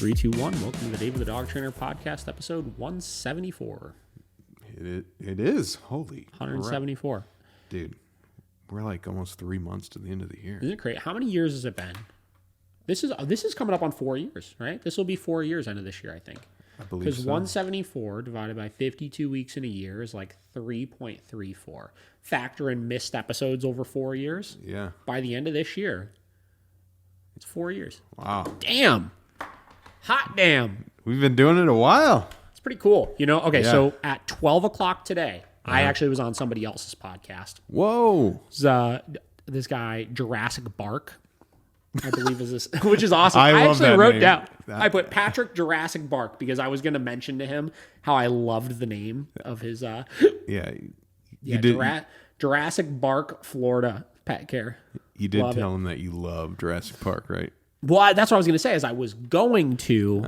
3, 2, 1. Welcome to the David the Dog Trainer Podcast, episode 174. It is. Holy 174. crap. Dude, we're like almost 3 months to the end of the year. Isn't it crazy? How many years has it been? This is coming up on 4 years, right? This will be 4 years end of this year, I think. I believe Because so. 174 divided by 52 weeks in a year is like 3.34. Factor in missed episodes over 4 years. Yeah. By the end of this year, it's 4 years. Wow. Damn. Hot damn. We've been doing it a while. It's pretty cool. You know, okay, Yeah. so at 12 o'clock today, I actually was on somebody else's podcast. Whoa. This guy, Jurassic Bark, I believe is this, which is awesome. I love actually that wrote name. down, I put Patrick Jurassic Bark because I was going to mention to him how I loved the name of his, Yeah. yeah, Jurassic Bark, Florida pet care. You did Love tell him that you love Jurassic Park, right? Well, that's what I was going to say is I was going to,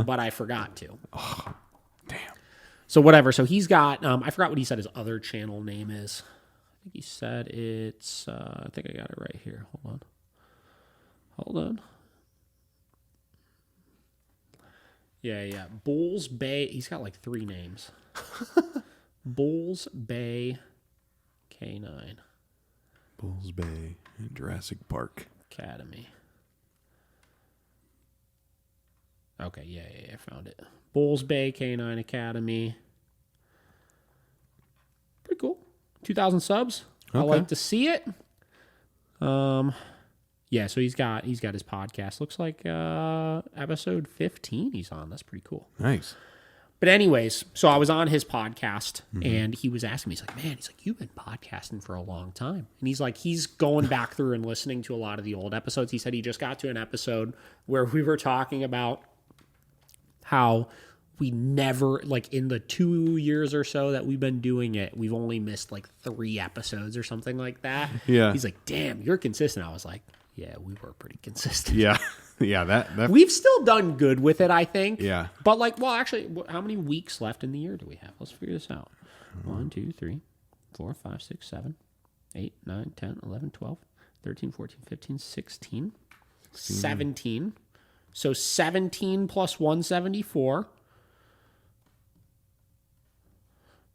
but I forgot to. Oh, damn. So whatever. So he's got, I forgot what he said his other channel name is. I think he said it's, I think I got it right here. Hold on. Yeah. Bulls Bay. He's got like 3 names. Bulls Bay K9 Bulls Bay and Jurassic Park. Academy. Okay, yeah, I found it. Bulls Bay K9 Academy. Pretty cool. 2,000 subs. I Okay. like to see it. Yeah, so he's got his podcast. Looks like episode 15 he's on. That's pretty cool. Nice. But anyways, so I was on his podcast and he was asking me, he's like, you've been podcasting for a long time. And he's going back through and listening to a lot of the old episodes. He said he just got to an episode where we were talking about how we never, like in the 2 years or so that we've been doing it, we've only missed like 3 episodes or something like that. Yeah. He's like, damn, you're consistent. I was like, yeah, we were pretty consistent. Yeah. Yeah. That. We've still done good with it, I think. Yeah. But actually, how many weeks left in the year do we have? Let's figure this out. 1, 2, 3, 4, 5, 6, 7, 8, 9, 10, 11, 12, 13, 14, 15, 16, 17. So 17 plus 174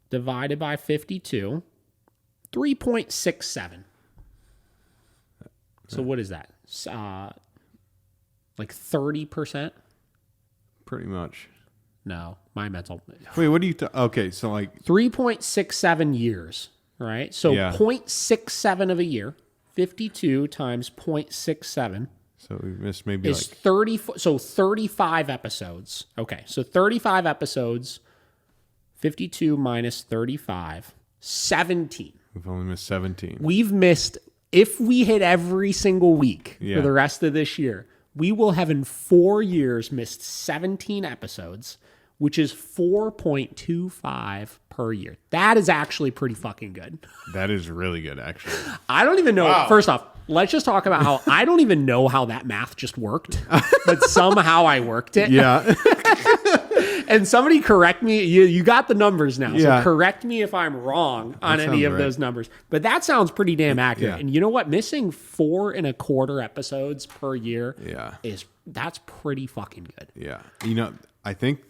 divided by 52, 3.67. So what is that? Like 30%? Pretty much. No, my mental. Wait, what do you... Okay, so like... 3.67 years, right? So Yeah. 0.67 of a year, 52 times 0.67 So we missed maybe is like... 30. So 35 episodes. Okay, so 35 episodes, 52 minus 35, 17. We've only missed 17. We've missed, if we hit every single week Yeah. for the rest of this year, we will have in 4 years missed 17 episodes, which is 4.25 per year. That is actually pretty fucking good. That is really good, actually. I don't even know. Wow. First off, let's just talk about how I don't even know how that math just worked, but somehow I worked it. Yeah. And somebody correct me. You got the numbers now. Yeah. So correct me if I'm wrong on That any sounds of right. those numbers. But that sounds pretty damn accurate. Yeah. And you know what? Missing 4.25 episodes per year Yeah. that's pretty fucking good. Yeah. You know, I think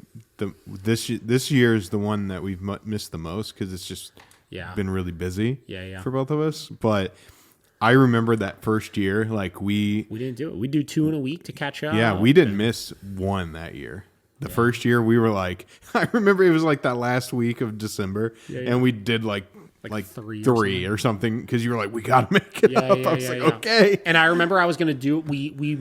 this year is the one that we've missed the most because it's just been really busy for both of us. But I remember that first year, like we didn't do it. We do 2 in a week to catch up. Yeah, we didn't miss one that year. The first year we were like, I remember it was like that last week of December, and we did like three or something because you were like, we got to make it up. I was like, okay. And I remember I was going to do, we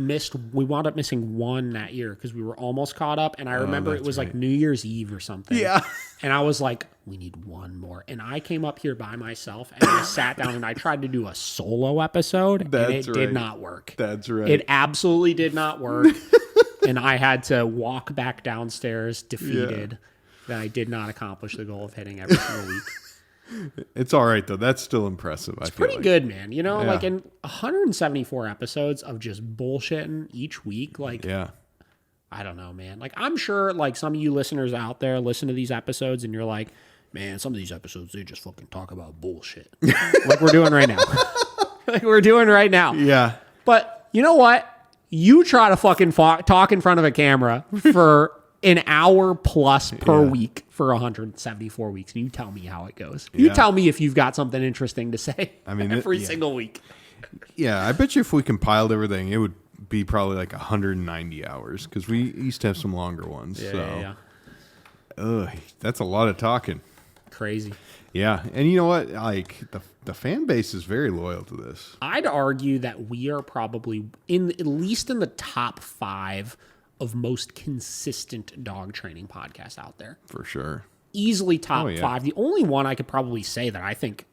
wound up missing 1 that year because we were almost caught up. And I remember it was like New Year's Eve or something. Yeah. And I was like, we need 1 more. And I came up here by myself and I sat down and I tried to do a solo episode and it did not work. That's right. It absolutely did not work. And I had to walk back downstairs defeated that I did not accomplish the goal of hitting every single week. It's all right, though. That's still impressive. It's pretty good, man. You know, like in 174 episodes of just bullshitting each week, like, I don't know, man. Like, I'm sure, like, some of you listeners out there listen to these episodes and you're like, man, some of these episodes, they just fucking talk about bullshit. Like we're doing right now. Yeah. But you know what? You try to fucking talk in front of a camera for an hour plus per week for 174 weeks, and you tell me how it goes. You tell me if you've got something interesting to say. I mean, every single week. Yeah, I bet you if we compiled everything, it would be probably like 190 hours because we used to have some longer ones. That's a lot of talking. Crazy. Yeah, and you know what? Like the fan base is very loyal to this. I'd argue that we are probably at least in the top 5 of most consistent dog training podcasts out there. For sure. Easily top 5. The only one I could probably say that I think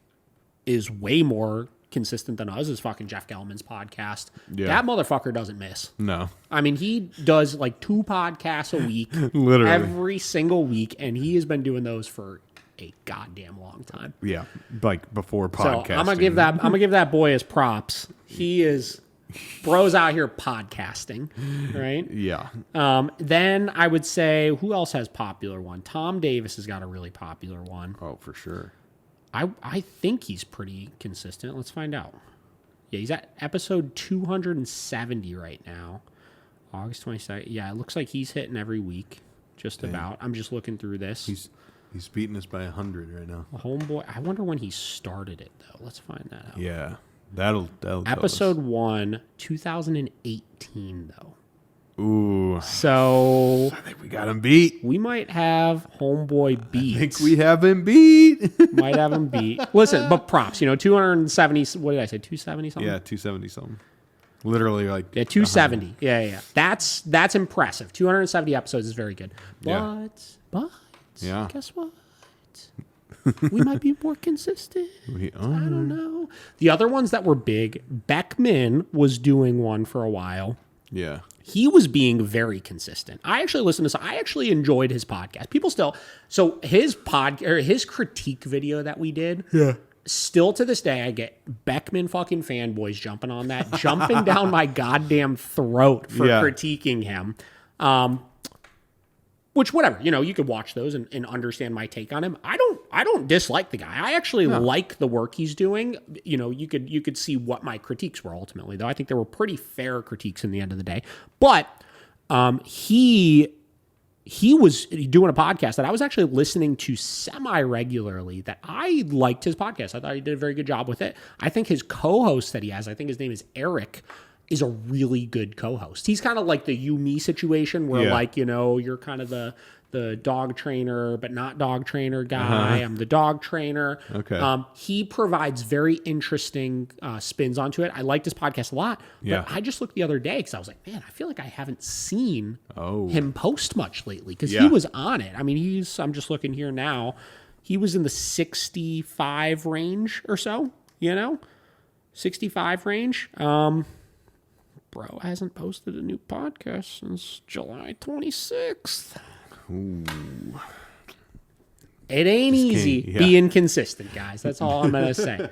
is way more consistent than us is fucking Jeff Gellman's podcast. Yeah. That motherfucker doesn't miss. No. I mean, he does like 2 podcasts a week. Literally. Every single week, and he has been doing those for a goddamn long time. Yeah. Like before podcasting. So I'm gonna give that boy his props. He is bro's out here podcasting, right? Yeah. Then I would say, who else has popular one? Tom Davis has got a really popular one. Oh, for sure. I think he's pretty consistent. Let's find out. Yeah, he's at episode 270 right now. August 22nd. Yeah, it looks like he's hitting every week, just about. I'm just looking through this. He's beating us by 100 right now. Homeboy. I wonder when he started it, though. Let's find that out. Yeah. That'll Episode 1, 2018, though. Ooh. So I think we got him beat. We might have homeboy beat. I think we have him beat. Might have him beat. Listen, but props. 270. What did I say? 270 something? Yeah, 270 something. Literally like 270. 100. Yeah. That's impressive. 270 episodes is very good. But yeah. Guess what? We might be more consistent. I don't know. The other ones that were big, Beckman was doing one for a while. Yeah. He was being very consistent. I actually listened to I actually enjoyed his podcast. People still, so his his critique video that we did, still to this day, I get Beckman fucking fanboys jumping on that, jumping down my goddamn throat for critiquing him. Which, whatever, you could watch those and understand my take on him. I don't dislike the guy. I actually like the work he's doing. You could see what my critiques were ultimately, though. I think they were pretty fair critiques in the end of the day. But he was doing a podcast that I was actually listening to semi-regularly that I liked his podcast. I thought he did a very good job with it. I think his co-host that he has, I think his name is Eric, is a really good co-host. He's kind of like the you-me situation where you're kind of the dog trainer, but not dog trainer guy. I'm the dog trainer. Okay. He provides very interesting spins onto it. I liked his podcast a lot. But I just looked the other day because I was like, man, I feel like I haven't seen him post much lately because he was on it. I mean, I'm just looking here now. He was in the 65 range or so, 65 range. Bro hasn't posted a new podcast since July 26th. Ooh. It ain't easy being consistent, guys. That's all I'm going to say.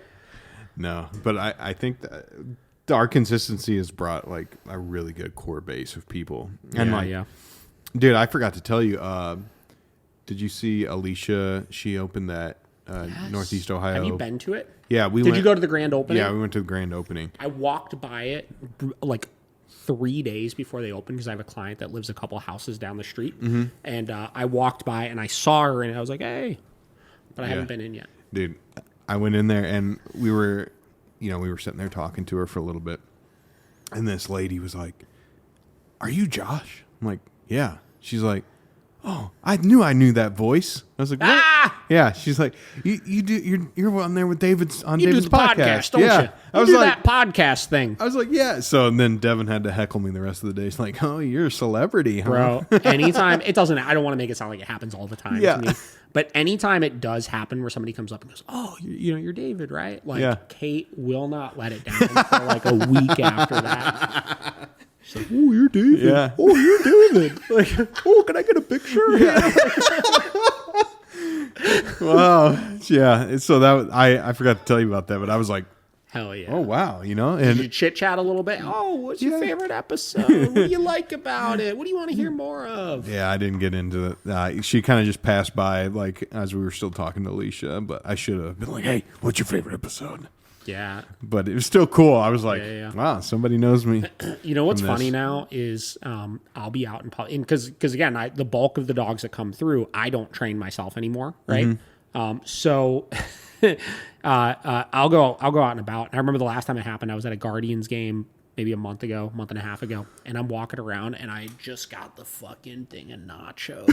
No, but I think that our consistency has brought like a really good core base of people. And dude, I forgot to tell you, did you see Alicia? She opened that Northeast Ohio. Have you been to it? Yeah, Did you go to the grand opening? Yeah, we went to the grand opening. I walked by it like 3 days before they opened because I have a client that lives a couple houses down the street. Mm-hmm. And I walked by and I saw her and I was like, hey. But I haven't been in yet. Dude, I went in there and we were sitting there talking to her for a little bit. And this lady was like, are you Josh? I'm like, yeah. She's like, oh, I knew that voice. I was like, what? Yeah. She's like, you're on there with David's podcast, don't you? I was like, that podcast thing. I was like, yeah. So and then Devin had to heckle me the rest of the day. He's like, oh, you're a celebrity, huh? Bro. Anytime I don't want to make it sound like it happens all the time to me. But anytime it does happen where somebody comes up and goes, oh, you're David, right? Like Kate will not let it down for like a week after that. She's like, oh, you're David. Yeah. Oh, you're David. Like, oh, can I get a picture? Yeah. Wow. Yeah. So I forgot to tell you about that, but I was like, hell yeah. Oh, wow. And did you chit chat a little bit? Oh, what's your favorite episode? What do you like about it? What do you want to hear more of? Yeah, I didn't get into it. She kind of just passed by, like, as we were still talking to Alicia, but I should have been like, hey, what's your favorite episode? Yeah. But it was still cool. I was like, wow, somebody knows me. You know what's funny now is I'll be out in public. Because again, the bulk of the dogs that come through, I don't train myself anymore, right? So I'll go out and about. And I remember the last time it happened, I was at a Guardians game maybe a month and a half ago, and I'm walking around and I just got the fucking thing of nachos.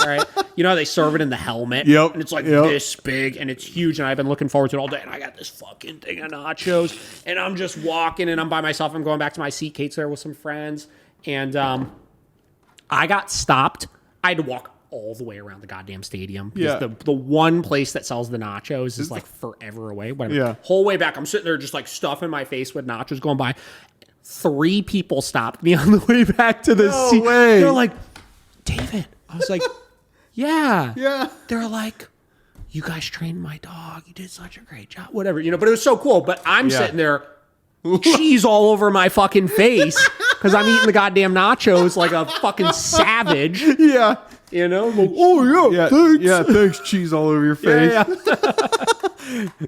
Right? You know, they serve it in the helmet, and it's like this big and it's huge, and I've been looking forward to it all day, and I got this fucking thing of nachos, and I'm just walking, and I'm by myself. I'm going back to my seat. Kate's there with some friends, and I got stopped. I had to walk all the way around the goddamn stadium because the one place that sells the nachos is like forever away. Whatever. Yeah. Whole way back, I'm sitting there just like stuffing my face with nachos going by. 3 people stopped me on the way back to the seat. They're like, David. I was like, yeah. They're like, you guys trained my dog. You did such a great job. Whatever, you know, but it was so cool. But I'm sitting there, cheese all over my fucking face because I'm eating the goddamn nachos like a fucking savage. Yeah. You know? Like, thanks. Yeah, thanks, cheese all over your face.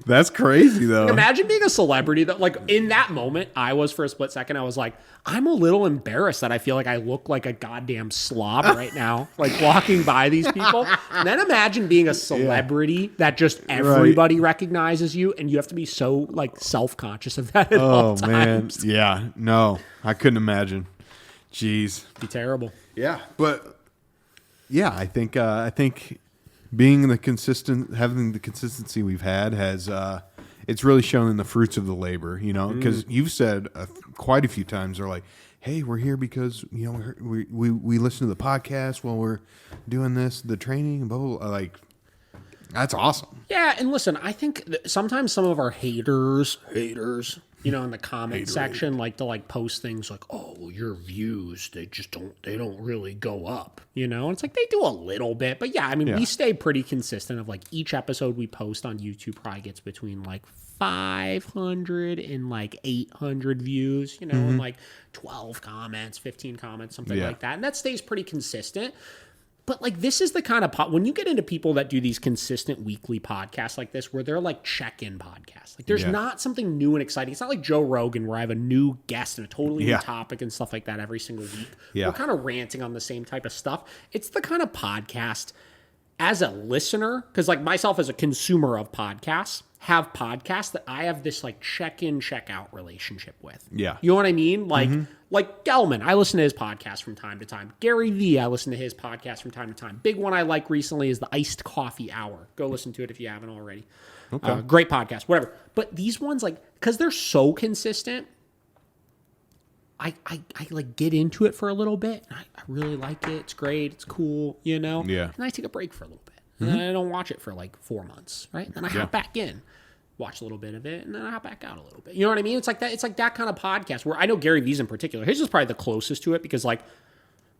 That's crazy, though. Like, imagine being a celebrity that, like, in that moment, I was for a split second, I was like, I'm a little embarrassed that I feel like I look like a goddamn slob right now, like walking by these people. And then imagine being a celebrity that just everybody recognizes you, and you have to be so, like, self-conscious of that at all times. Man. Yeah, no, I couldn't imagine. Jeez. It'd be terrible. Yeah, but yeah, I think being having the consistency we've had has it's really shown in the fruits of the labor, you know, because you've said quite a few times, they're like, hey, we're here because, you know, we listen to the podcast while we're doing the training and blah, blah, blah. Like, that's awesome. Yeah, and listen, I think that sometimes some of our haters, you know, in the comment section, like to like post things like, oh, well, your views, they don't really go up, you know? And it's like, they do a little bit, but yeah, I mean, we stay pretty consistent of like each episode we post on YouTube probably gets between like 500 and like 800 views, you know, and like 12 comments, 15 comments, something like that. And that stays pretty consistent. But like, this is the kind of when you get into people that do these consistent weekly podcasts like this, where they're like check-in podcasts, like there's not something new and exciting. It's not like Joe Rogan where I have a new guest and a totally new topic and stuff like that every single week. We're kind of ranting on the same type of stuff. It's the kind of podcast as a listener, because like myself as a consumer of podcasts, have podcasts that I have this like check-in, check-out relationship with. Yeah. You know what I mean? Like, like Gelman, I listen to his podcast from time to time. Gary Vee, I listen to his podcast from time to time. Big one I like recently is the Iced Coffee Hour. Go listen to it if you haven't already. Okay. Great podcast, whatever. But these ones, like, because they're so consistent, I like get into it for a little bit. I really like it. It's great. It's cool, you know? Yeah. And I take a break for a little bit. And then I don't watch it for like 4 months, right? Then I hop back in, watch a little bit of it, and then I hop back out a little bit. You know what I mean? It's like that. It's like that kind of podcast where I know Gary Vee's in particular. His is probably the closest to it because, like,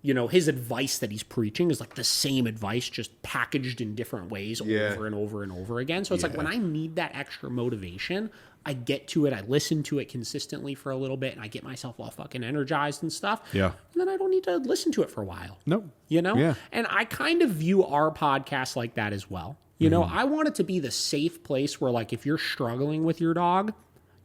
you know, his advice that he's preaching is like the same advice, just packaged in different ways over and over and over again. So it's like when I need that extra motivation, I get to it, I listen to it consistently for a little bit, and I get myself all fucking energized and stuff. Yeah. And then I don't need to listen to it for a while. Nope. You know? Yeah. And I kind of view our podcast like that as well. You know, I want it to be the safe place where, like, if you're struggling with your dog,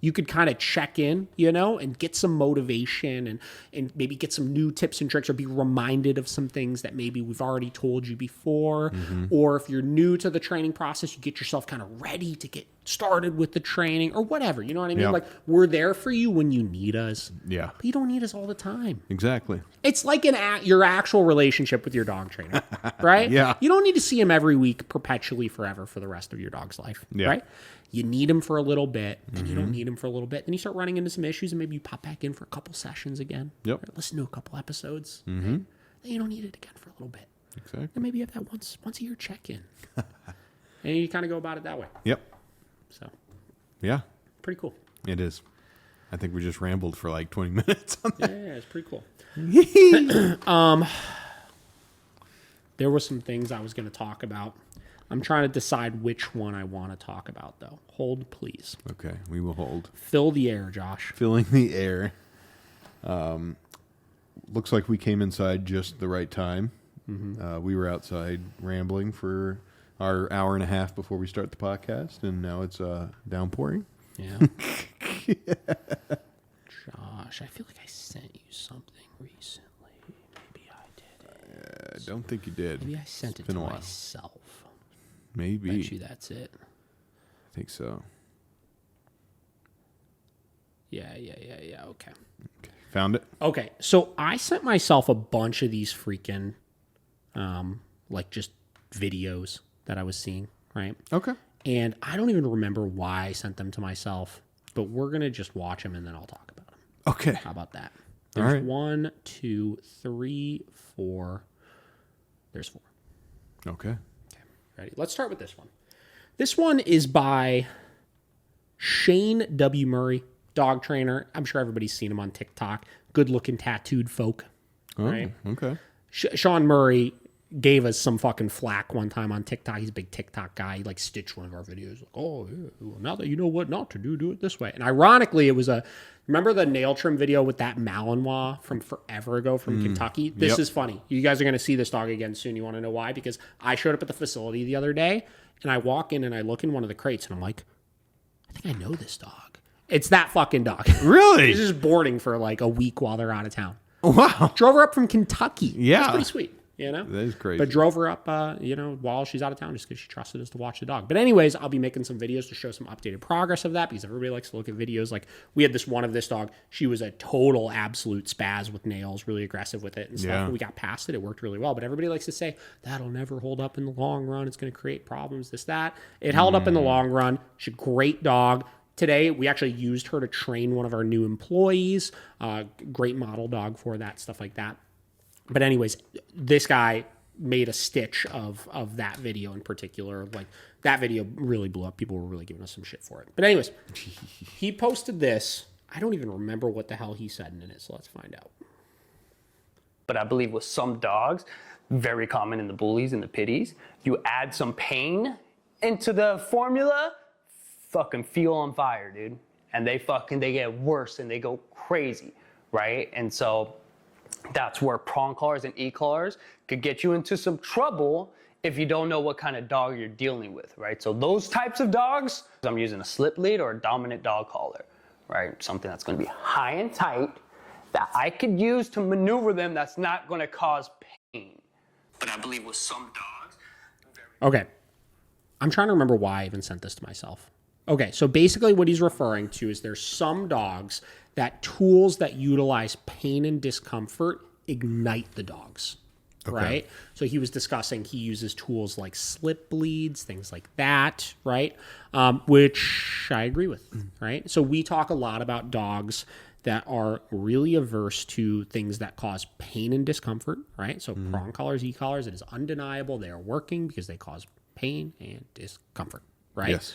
you could kind of check in, you know, and get some motivation and maybe get some new tips and tricks or be reminded of some things that maybe we've already told you before. Or if you're new to the training process, you get yourself kind of ready to get started with the training or whatever. You know what I mean? Yeah. Like, we're there for you when you need us. Yeah. But you don't need us all the time. Exactly. It's like your actual relationship with your dog trainer, right? Yeah. You don't need to see him every week perpetually forever for the rest of your dog's life, right? You need him for a little bit, and you don't need him for a little bit. Then you start running into some issues, and maybe you pop back in for a couple sessions again. Yep. Or listen to a couple episodes. Right? Then you don't need it again for a little bit. Exactly. And maybe you have that once a year check-in. And you kind of go about it that way. Yep. So. Yeah. Pretty cool. It is. I think we just rambled for like 20 minutes on that. Yeah, it's pretty cool. There were some things I was going to talk about. I'm trying to decide which one I want to talk about, though. Hold, please. Okay, we will hold. Fill the air, Josh. Filling the air. Looks like we came inside just the right time. We were outside rambling for our hour and a half before we start the podcast, and now it's downpouring. Yeah. Josh, I feel like I sent you something recently. Maybe I did. I don't think you did. Maybe I sent it to myself. Maybe. Bet you that's it. I think so. Yeah. Okay. Found it? Okay, so I sent myself a bunch of these freaking, like just videos that I was seeing, right? Okay. And I don't even remember why I sent them to myself, but we're going to just watch them and then I'll talk about them. Okay. How about that? There's 1, 2, 3, 4. There's 4. Okay. Ready? Let's start with this one. This one is by Shane W. Murray, dog trainer. I'm sure everybody's seen him on TikTok. Good-looking tattooed folk. Right? Okay. Sean Murray gave us some fucking flack one time on TikTok. He's a big TikTok guy. He like stitched one of our videos. Like, oh, yeah, well, now that you know what not to do, do it this way. And ironically, it was remember the nail trim video with that Malinois from forever ago from Kentucky? This is funny. You guys are going to see this dog again soon. You want to know why? Because I showed up at the facility the other day and I walk in and I look in one of the crates and I'm like, I think I know this dog. It's that fucking dog. Really? He's just boarding for like a week while they're out of town. Wow. Drove her up from Kentucky. Yeah. That's pretty sweet. You know? That is crazy. But drove her up, while she's out of town just because she trusted us to watch the dog. But anyways, I'll be making some videos to show some updated progress of that because everybody likes to look at videos. Like we had this one of this dog. She was a total absolute spaz with nails, really aggressive with it and stuff. Yeah. We got past it. It worked really well. But everybody likes to say, that'll never hold up in the long run. It's going to create problems, this, that. It held up in the long run. She's a great dog. Today, we actually used her to train one of our new employees. Great model dog for that, stuff like that. But anyways, this guy made a stitch of that video in particular. Like that video really blew up. People were really giving us some shit for it. But anyways, he posted this. I don't even remember what the hell he said in it, so let's find out. But I believe with some dogs, very common in the bullies and the pitties, you add some pain into the formula, fucking feel on fire, dude. And they get worse and they go crazy, right? And so that's where prong collars and e-collars could get you into some trouble if you don't know what kind of dog you're dealing with, right? So those types of dogs, I'm using a slip lead or a dominant dog collar, right? Something that's going to be high and tight that I could use to maneuver them that's not going to cause pain. But I believe with some dogs... Okay. I'm trying to remember why I even sent this to myself. Okay, so basically what he's referring to is there's some dogs that tools that utilize pain and discomfort ignite the dogs, right? So he was discussing he uses tools like slip bleeds, things like that, right? Which I agree with, right? So we talk a lot about dogs that are really averse to things that cause pain and discomfort, right? So prong collars, e-collars, it is undeniable they are working because they cause pain and discomfort, right? Yes.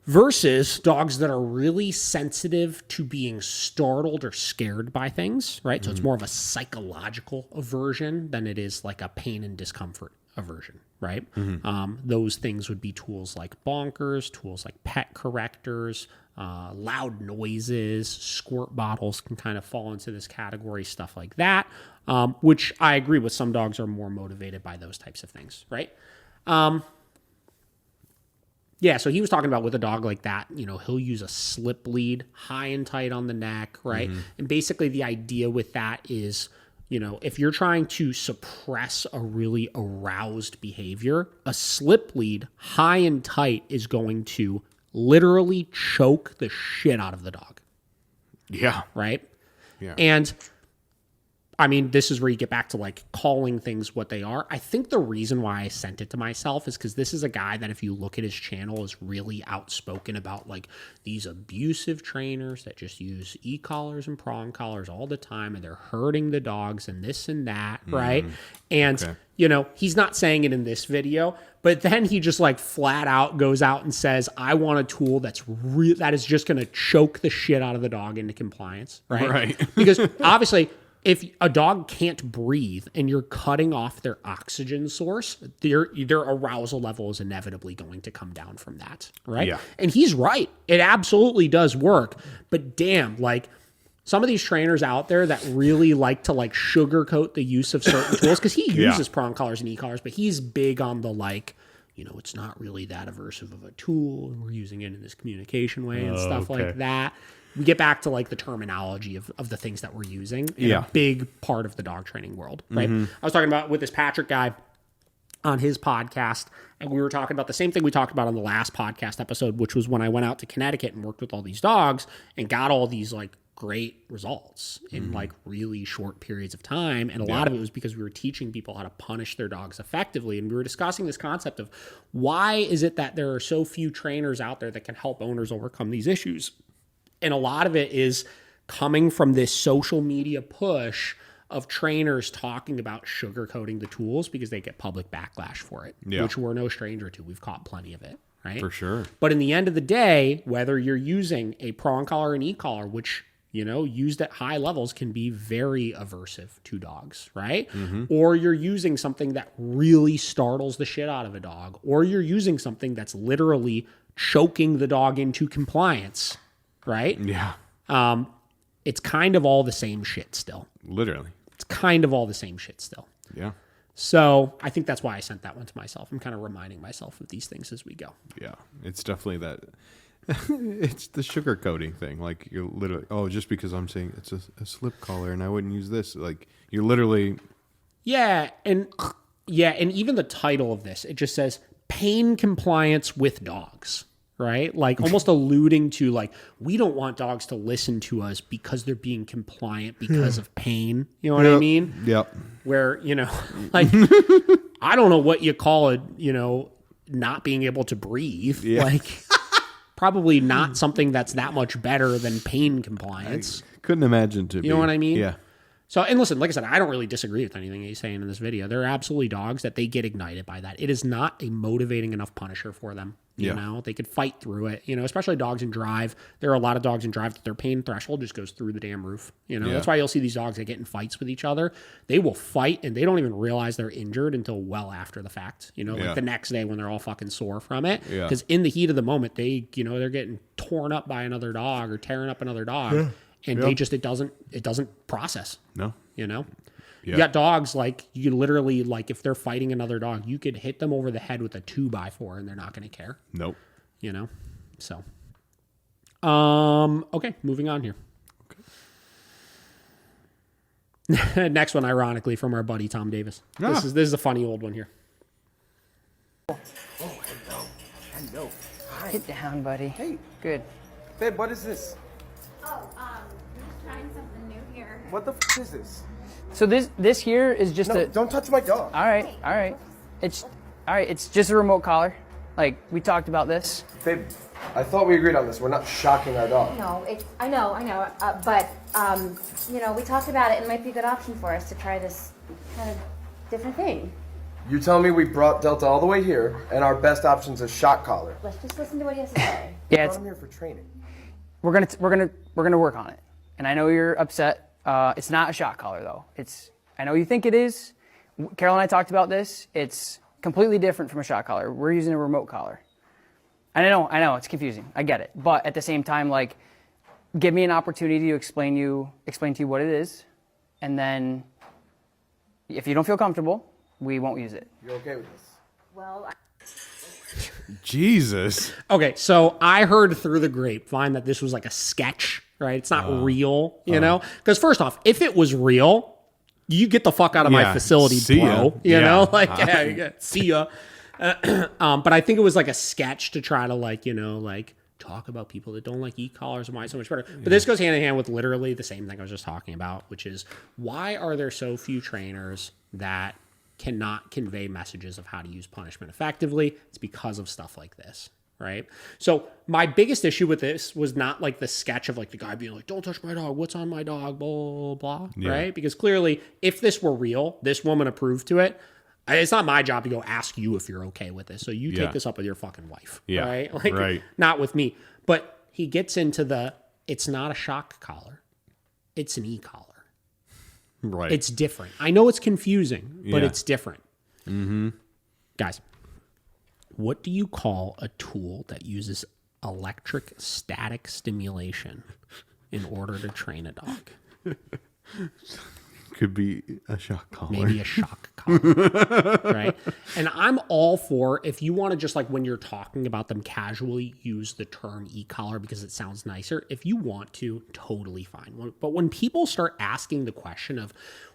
Versus dogs that are really sensitive to being startled or scared by things, right? So it's more of a psychological aversion than it is like a pain and discomfort aversion, right? Those things would be tools like bonkers, tools like pet correctors, loud noises, squirt bottles can kind of fall into this category, stuff like that, which I agree with. Some dogs are more motivated by those types of things, right? Yeah, so he was talking about with a dog like that, he'll use a slip lead, high and tight on the neck, right? And basically the idea with that is, if you're trying to suppress a really aroused behavior, a slip lead, high and tight, is going to literally choke the shit out of the dog. Yeah. Right? Yeah. And I mean, this is where you get back to like calling things what they are. I think the reason why I sent it to myself is because this is a guy that if you look at his channel is really outspoken about like these abusive trainers that just use e-collars and prong collars all the time and they're hurting the dogs and this and that, right? And, he's not saying it in this video, but then he just like flat out goes out and says, I want a tool that is just going to choke the shit out of the dog into compliance, right? Right. Because obviously... if a dog can't breathe and you're cutting off their oxygen source, their arousal level is inevitably going to come down from that, right? Yeah. And he's right. It absolutely does work. But damn, like some of these trainers out there that really like to like sugarcoat the use of certain tools, because he uses prong collars and e-collars, but he's big on the like, it's not really that aversive of a tool, and we're using it in this communication way and stuff like that. We get back to like the terminology of the things that we're using in a big part of the dog training world, right? I was talking about with this Patrick guy on his podcast, and we were talking about the same thing we talked about on the last podcast episode, which was when I went out to Connecticut and worked with all these dogs and got all these like great results in like really short periods of time. And a lot of it was because we were teaching people how to punish their dogs effectively. And we were discussing this concept of why is it that there are so few trainers out there that can help owners overcome these issues? And a lot of it is coming from this social media push of trainers talking about sugarcoating the tools because they get public backlash for it, which we're no stranger to. We've caught plenty of it, right? For sure. But in the end of the day, whether you're using a prong collar and e-collar, which, used at high levels can be very aversive to dogs, right? Or you're using something that really startles the shit out of a dog, or you're using something that's literally choking the dog into compliance, right? Yeah. It's kind of all the same shit still. Literally. It's kind of all the same shit still. Yeah. So I think that's why I sent that one to myself. I'm kind of reminding myself of these things as we go. Yeah. It's definitely that. It's the sugar coating thing. Like you're literally, just because I'm saying it's a slip collar and I wouldn't use this. Like you're literally. Yeah. And even the title of this, it just says pain compliance with dogs. Right? Like almost alluding to like, we don't want dogs to listen to us because they're being compliant because of pain. You know what I mean? Yep. Where, like, I don't know what you call it, not being able to breathe. Yeah. Like probably not something that's that much better than pain compliance. I couldn't imagine to be. You know what I mean? Yeah. So, and listen, like I said, I don't really disagree with anything he's saying in this video. There are absolutely dogs that they get ignited by that. It is not a motivating enough punisher for them. You know, they could fight through it, especially dogs in drive. There are a lot of dogs in drive that their pain threshold just goes through the damn roof. That's why you'll see these dogs that get in fights with each other. They will fight and they don't even realize they're injured until well after the fact, like the next day when they're all fucking sore from it. Because in the heat of the moment, they, they're getting torn up by another dog or tearing up another dog. And they just, it doesn't process. No. You got dogs like you literally like if they're fighting another dog, you could hit them over the head with a 2x4 and they're not going to care. Nope. So. Okay, moving on here. Okay. Next one, ironically, from our buddy Tom Davis. This is a funny old one here. Oh, hello. Hi. Get down, buddy. Hey. Good. Babe, what is this? Oh, we're just trying something new here. What the is this? So this here is just Don't touch my dog. All right. It's just a remote collar. Like we talked about this. Babe, I thought we agreed on this. We're not shocking our dog. No, I know. But we talked about it, and it might be a good option for us to try this kind of different thing. You tell me we brought Delta all the way here, and our best option's a shock collar. Let's just listen to what he has to say. Yeah, I'm here for training. we're gonna work on it. And I know you're upset. It's not a shock collar though. I know you think it is. Carol and I talked about this. It's completely different from a shock collar. We're using a remote collar. And I know it's confusing. I get it. But at the same time, like, give me an opportunity to explain to you what it is, and then if you don't feel comfortable, we won't use it. You're okay with this? Well, Jesus. Okay, so I heard through the grapevine that this was like a sketch, right? It's not real, you know? Because first off, if it was real, you get the fuck out of my facility, bro. You know? Like, see ya. But I think it was like a sketch to try to like talk about people that don't like e-collars and why it's so much better. But this goes hand in hand with literally the same thing I was just talking about, which is why are there so few trainers that cannot convey messages of how to use punishment effectively? It's because of stuff like this, right? So my biggest issue with this was not like the sketch of like the guy being like, don't touch my dog, what's on my dog, blah, blah, blah, right? Because clearly if this were real, this woman approved to it. It's not my job to go ask you if you're okay with this. So you take this up with your fucking wife, right? Like, not with me. But he gets into it's not a shock collar. It's an e-collar. Right. It's different. I know it's confusing, but it's different. Mm-hmm. Guys, what do you call a tool that uses electric static stimulation in order to train a dog? Could be a shock collar. Maybe a shock collar, right? And I'm all for, if you want to just like when you're talking about them casually, use the term e-collar because it sounds nicer. If you want to, totally fine. But when people start asking the question of,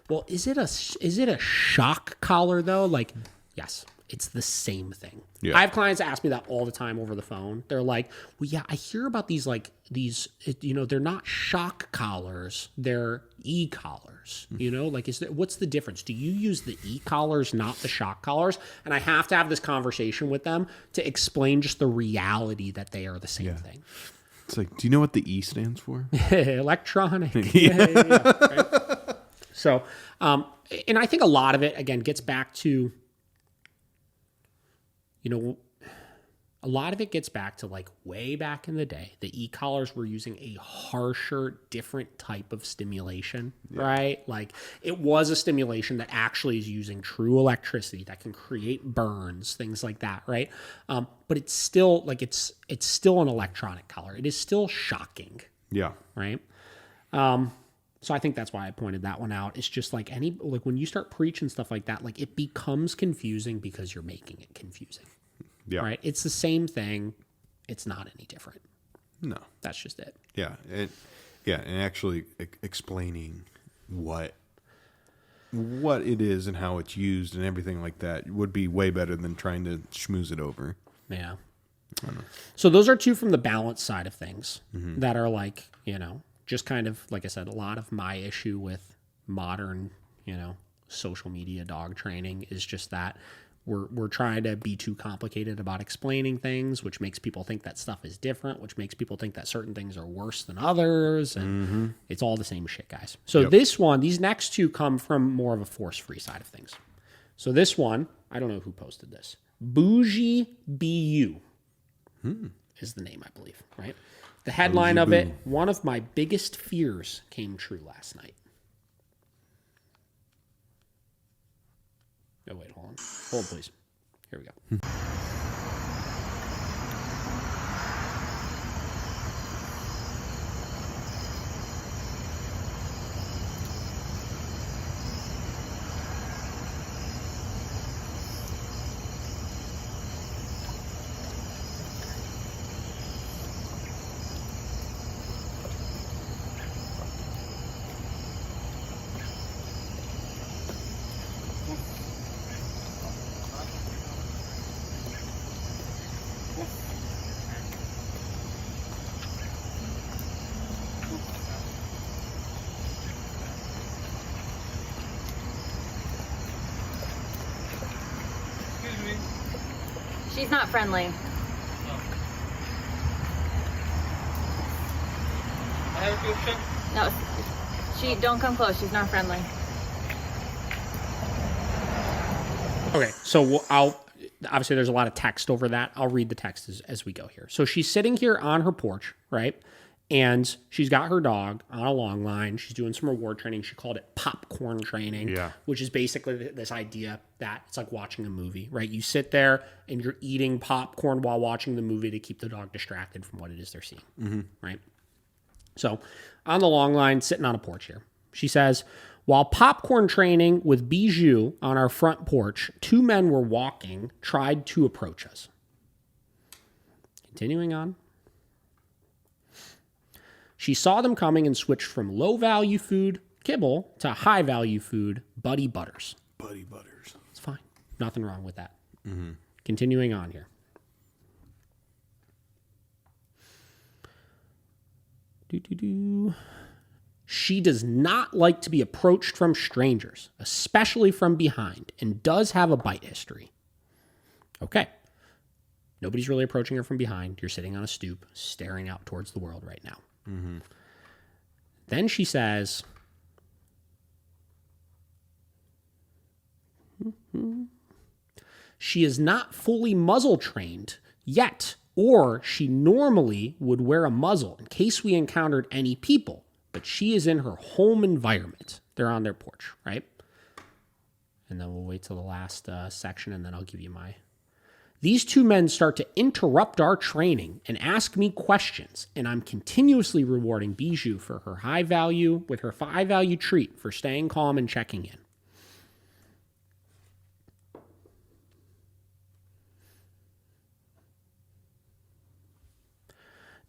well, is it a shock collar though? Like, yes, it's the same thing. Yeah. I have clients ask me that all the time over the phone. They're like, well, yeah, I hear about these, they're not shock collars, they're e-collars, like, what's the difference? Do you use the e-collars, not the shock collars? And I have to have this conversation with them to explain just the reality that they are the same thing. It's like, do you know what the E stands for? Electronic. Right? So, and I think a lot of it, again, gets back to, a lot of it gets back to like way back in the day, the e-collars were using a harsher, different type of stimulation, right? Like it was a stimulation that actually is using true electricity that can create burns, things like that, right? But it's still like, it's still an electronic collar. It is still shocking. Yeah. Right. So I think that's why I pointed that one out. It's just like when you start preaching stuff like that, like it becomes confusing because you're making it confusing. Yeah. Right. It's the same thing. It's not any different. No. That's just it. Yeah. And actually explaining what it is and how it's used and everything like that would be way better than trying to schmooze it over. Yeah. I don't know. So those are two from the balance side of things that are like, just kind of, like I said, a lot of my issue with modern, social media dog training is just that we're trying to be too complicated about explaining things, which makes people think that stuff is different, which makes people think that certain things are worse than others. And it's all the same shit, guys. So these next two come from more of a force-free side of things. So this one, I don't know who posted this. Bougie BU is the name, I believe, right? The headline of it, one of my biggest fears came true last night. Oh, wait, hold on. Hold, please. Here we go. She's not friendly. I have a question. No, don't come close. She's not friendly. Okay, so obviously there's a lot of text over that. I'll read the text as we go here. So she's sitting here on her porch, right? And she's got her dog on a long line. She's doing some reward training. She called it popcorn training, which is basically this idea that it's like watching a movie, right? You sit there and you're eating popcorn while watching the movie to keep the dog distracted from what it is they're seeing, right? So on the long line, sitting on a porch here, she says, while popcorn training with Bijou on our front porch, two men were walking, tried to approach us. Continuing on. She saw them coming and switched from low-value food, kibble, to high-value food, Buddy Butters. Buddy Butters. It's fine. Nothing wrong with that. Continuing on here. She does not like to be approached from strangers, especially from behind, and does have a bite history. Okay. Nobody's really approaching her from behind. You're sitting on a stoop, staring out towards the world right now. Then she says, she is not fully muzzle trained yet, or she normally would wear a muzzle in case we encountered any people, but she is in her home environment. They're on their porch, right? And then we'll wait till the last section, and then I'll give you my... These two men start to interrupt our training and ask me questions, and I'm continuously rewarding Bijou for her high value treat for staying calm and checking in.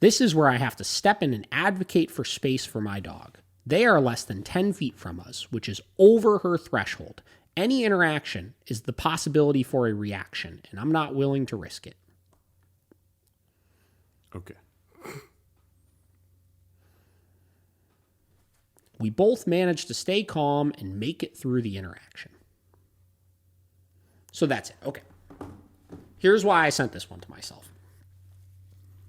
This is where I have to step in and advocate for space for my dog. They are less than 10 feet from us, which is over her threshold. Any interaction is the possibility for a reaction, and I'm not willing to risk it. Okay. We both manage to stay calm and make it through the interaction. So that's it. Okay. Here's why I sent this one to myself.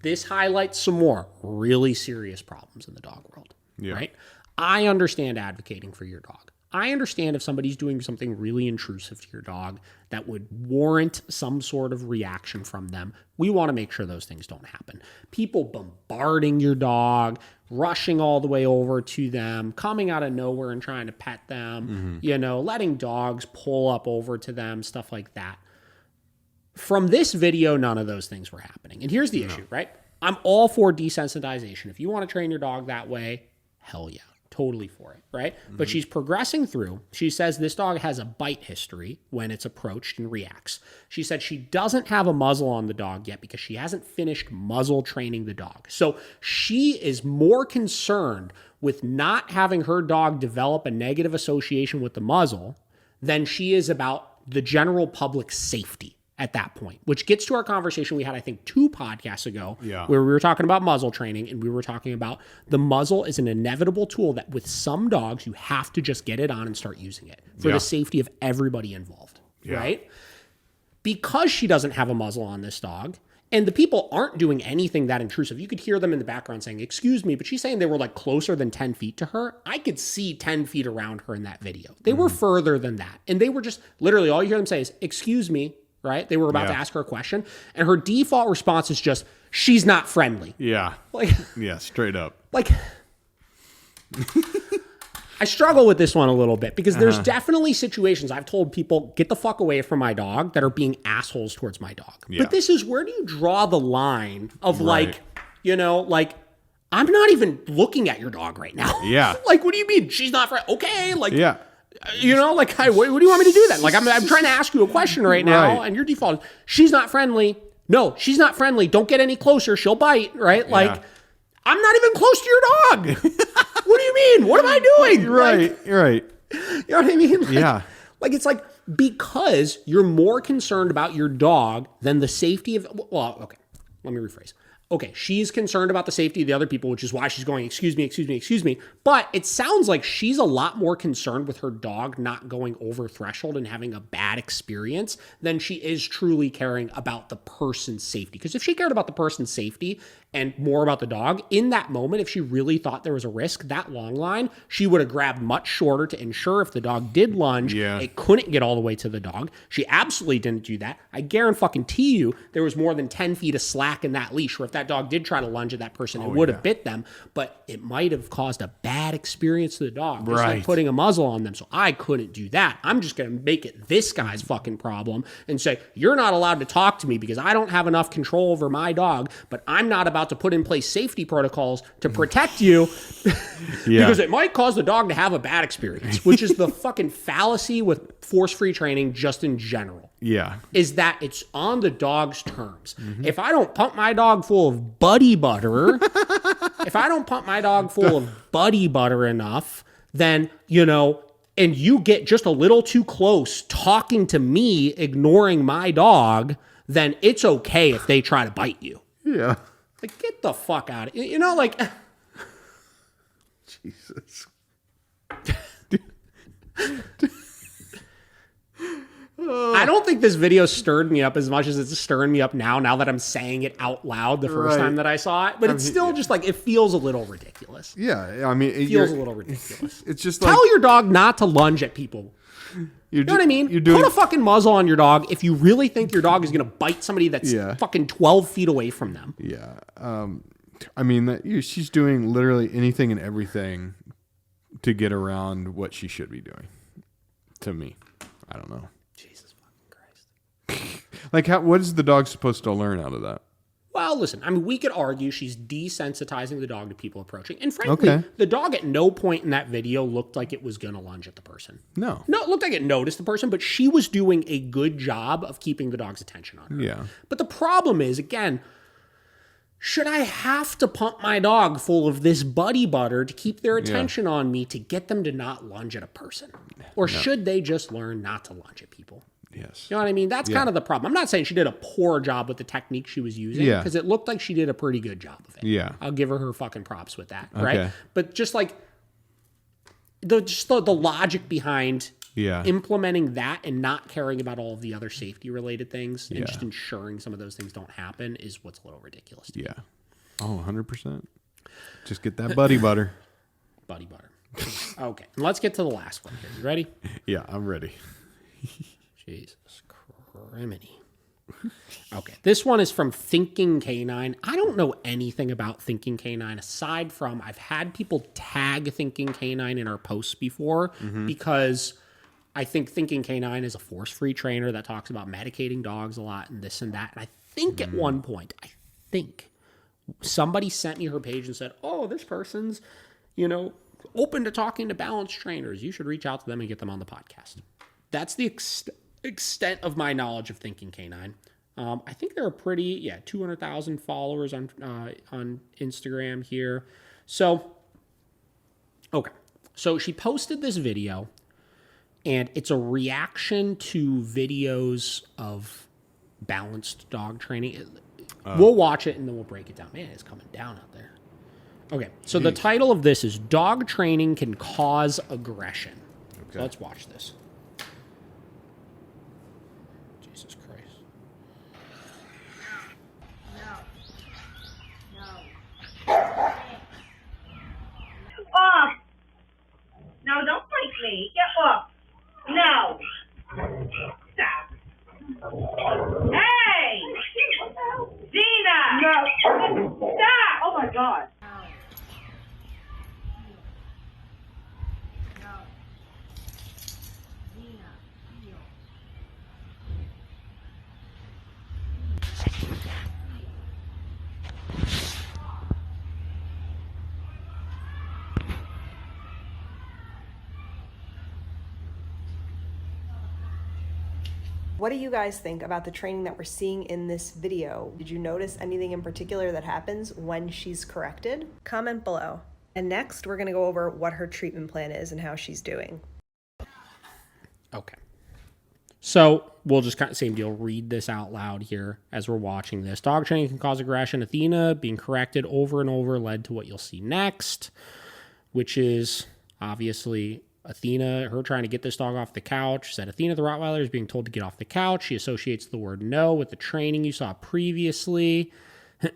This highlights some more really serious problems in the dog world, right? I understand advocating for your dog. I understand if somebody's doing something really intrusive to your dog that would warrant some sort of reaction from them. We want to make sure those things don't happen. People bombarding your dog, rushing all the way over to them, coming out of nowhere and trying to pet them, letting dogs pull up over to them, stuff like that. From this video, none of those things were happening. And here's the issue, right? I'm all for desensitization. If you want to train your dog that way, hell yeah. Totally for it, right? Mm-hmm. But she's progressing through. She says this dog has a bite history when it's approached and reacts. She said she doesn't have a muzzle on the dog yet because she hasn't finished muzzle training the dog. So she is more concerned with not having her dog develop a negative association with the muzzle than she is about the general public's safety at that point, which gets to our conversation we had, I think, 2 podcasts ago, where we were talking about muzzle training, and we were talking about the muzzle is an inevitable tool that with some dogs, you have to just get it on and start using it for the safety of everybody involved, right? Because she doesn't have a muzzle on this dog, and the people aren't doing anything that intrusive. You could hear them in the background saying, excuse me, but she's saying they were like closer than 10 feet to her. I could see 10 feet around her in that video. They were further than that. And they were just literally, all you hear them say is, excuse me, right? They were about to ask her a question, and her default response is just, she's not friendly. Yeah. Straight up. I struggle with this one a little bit because there's definitely situations I've told people, get the fuck away from my dog, that are being assholes towards my dog. But this is, where do you draw the line of I'm not even looking at your dog right now. Yeah. What do you mean? She's not friendly. Okay. What do you want me to do then? I'm trying to ask you a question right now, and your default is, she's not friendly. No, she's not friendly. Don't get any closer. She'll bite, right? I'm not even close to your dog. What do you mean? What am I doing? Right. You know what I mean? It's because you're more concerned about your dog than the safety of, okay, let me rephrase. Okay, she's concerned about the safety of the other people, which is why she's going, excuse me. But it sounds like she's a lot more concerned with her dog not going over threshold and having a bad experience than she is truly caring about the person's safety. Because if she cared about the person's safety and more about the dog, in that moment, if she really thought there was a risk, that long line, she would have grabbed much shorter to ensure if the dog did lunge, it couldn't get all the way to the dog. She absolutely didn't do that. I guarantee you there was more than 10 feet of slack in that leash, where if that dog did try to lunge at that person, it would have bit them, but it might have caused a bad experience to the dog. Just like putting a muzzle on them. So I couldn't do that. I'm just going to make it this guy's fucking problem and say, you're not allowed to talk to me because I don't have enough control over my dog, but I'm not about to put in place safety protocols to protect you because it might cause the dog to have a bad experience, which is the fucking fallacy with force-free training just in general. Is that it's on the dog's terms. If I don't pump my dog full of buddy butter, enough, then, and you get just a little too close talking to me, ignoring my dog, then it's okay if they try to bite you. Get the fuck out of it. Jesus. I don't think this video stirred me up as much as it's stirring me up now that I'm saying it out loud the first time that I saw it. But it's still just it feels a little ridiculous. It feels a little ridiculous. It's just tell your dog not to lunge at people. You know what I mean? Put a fucking muzzle on your dog if you really think your dog is going to bite somebody that's fucking 12 feet away from them. She's doing literally anything and everything to get around what she should be doing. To me. I don't know. Jesus fucking Christ. Like, what is the dog supposed to learn out of that? Well, listen, I mean, we could argue she's desensitizing the dog to people approaching. And frankly, the dog at no point in that video looked like it was going to lunge at the person. No, it looked like it noticed the person, but she was doing a good job of keeping the dog's attention on her. Yeah. But the problem is, again, should I have to pump my dog full of this buddy butter to keep their attention on me to get them to not lunge at a person? Or should they just learn not to lunge at people? Yes. You know what I mean? That's kind of the problem. I'm not saying she did a poor job with the technique she was using, because it looked like she did a pretty good job of it. Yeah. I'll give her fucking props with that, right? But just like the logic behind implementing that and not caring about all of the other safety related things and just ensuring some of those things don't happen is what's a little ridiculous to me. Oh, 100%. Just get that buddy butter. Buddy butter. Okay. And let's get to the last one here. You ready? Yeah, I'm ready. Jesus criminy. Okay, this one is from Thinking Canine. I don't know anything about Thinking Canine aside from I've had people tag Thinking Canine in our posts before because I think Thinking Canine is a force-free trainer that talks about medicating dogs a lot and this and that. And I think at one point, somebody sent me her page and said, oh, this person's, open to talking to balanced trainers. You should reach out to them and get them on the podcast. That's the extent of my knowledge of Thinking Canine. I think they're 200,000 followers on Instagram here. So, okay. So she posted this video, and it's a reaction to videos of balanced dog training. We'll watch it, and then we'll break it down. Man, it's coming down out there. Okay, so the title of this is Dog Training Can Cause Aggression. Okay. So let's watch this. Jesus Christ. Off! No, don't bite me. Get off. No. Stop. Hey! Zena! No. Stop! Oh my God. What do you guys think about the training that we're seeing in this video? Did you notice anything in particular that happens when she's corrected? Comment below. And next, we're going to go over what her treatment plan is and how she's doing. Okay. So we'll just kind of same deal, read this out loud here as we're watching this. Dog training can cause aggression. Athena being corrected over and over led to what you'll see next, which is obviously Athena, her trying to get this dog off the couch. Said Athena, the Rottweiler, is being told to get off the couch. She associates the word no with the training you saw previously.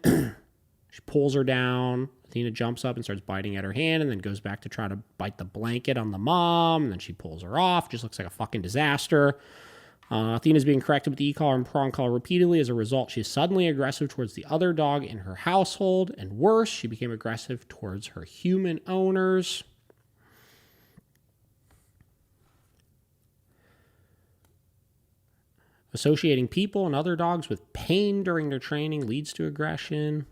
She pulls her down. Athena jumps up and starts biting at her hand and then goes back to try to bite the blanket on the mom. And then she pulls her off. Just looks like a fucking disaster. Athena's being corrected with the e-collar and prong collar repeatedly. As a result, she's suddenly aggressive towards the other dog in her household. And worse, she became aggressive towards her human owners. Associating people and other dogs with pain during their training leads to aggression.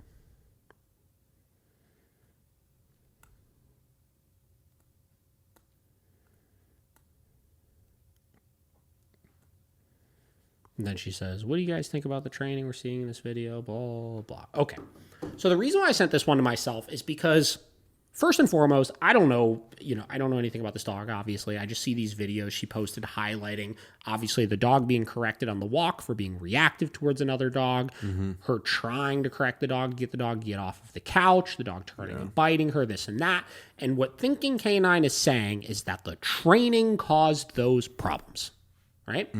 And then she says, what do you guys think about the training we're seeing in this video? Blah, blah. Okay. So the reason why I sent this one to myself is because, first and foremost, I don't know anything about this dog, obviously. I just see these videos she posted highlighting, obviously, the dog being corrected on the walk for being reactive towards another dog, her trying to correct the dog, get the dog to get off of the couch, the dog turning and biting her, this and that. And what Thinking Canine is saying is that the training caused those problems, right?